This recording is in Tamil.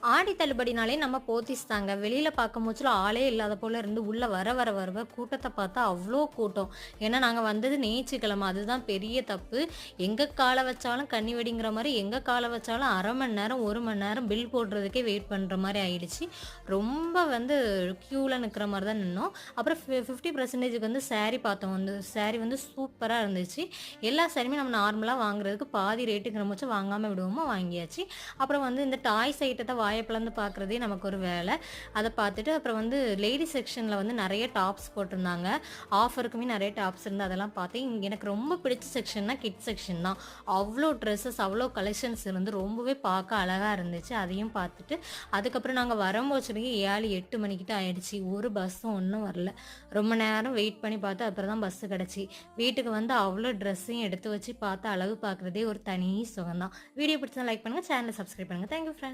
ஆடி தள்ளுபடினாலே நம்ம போத்தீஸ் தாங்க. வெளியில பார்க்கும்போதுல ஆளே இல்லாத போல இருந்து, உள்ள வர கூட்டத்த பார்த்தா அவ்ளோ கூட்டம். ஏன்னா நாங்க வந்தது ஞாயிற்றுக்கிழமை. அதுதான் பெரிய தப்பு. எங்க கால வச்சாலும் கண்ணி வெடிங்கிற மாரி, எங்க கால வச்சாலும் 1/2 மணி நேரம், 1 மணி நேரம் பில் போடுறதுக்கே வெயிட் பண்ற மாரி ஆயிடுச்சு. ரொம்ப கியூல நிக்கிற மாரி தான் நின்னோம். அப்புறம் 50% வந்து சாரி பார்த்தோம். அந்த சாரி சூப்பரா இருந்துச்சு. எல்லா சாரியுமே நம்ம நார்மலா வாங்குறதுக்கு பாதி ரேட்டுங்கிற பட்சம் வாங்காம விடுவோமோ வாங்கியாச்சு. அப்புறம் இந்த டாய்ஸ் ஐட்டத்த வாய பிளந்து பார்க்குறதே நமக்கு ஒரு வேலை. அத பார்த்துட்டு அப்புறம் லேடீஸ் செக்ஷன்ல நெறைய டாப்ஸ் போட்டிருந்தாங்க. ஆஃபருக்குமே நெறைய டாப்ஸ் இருந்து அதெல்லாம் பார்த்தேன். எனக்கு ரொம்ப பிடிச்ச செக்ஷன்னா கிட்ஸ் செக்ஷன் தான். அவ்ளோ ட்ரெஸ்ஸஸ், அவ்ளோ கலெக்ஷன்ஸ் ரொம்பவே பார்க்க அழகா இருந்துச்சு. அதையும் பார்த்துட்டு, அதுக்கப்புறம் நாங்க வரும்போது சொல்லி 7, 8 மணிக்கிட்ட ஆயிடுச்சு. ஒரு பஸ்ஸும் ஒண்ணும் வரல. ரொம்ப நேரம் வெயிட் பண்ணி பார்த்து அப்புறம் தான் பஸ் கிடைச்சு. வீட்டுக்கு அவ்ளோ ட்ரெஸ்ஸையும் எடுத்து வச்சு பார்த்து அழகு பார்க்குறதே ஒரு தனி சுகம் தான். வீடியோ பிடிச்சா லைக் பண்ணுங்க, சேனலை சப்ஸ்கிரைப் பண்ணுங்க. Thank you friends.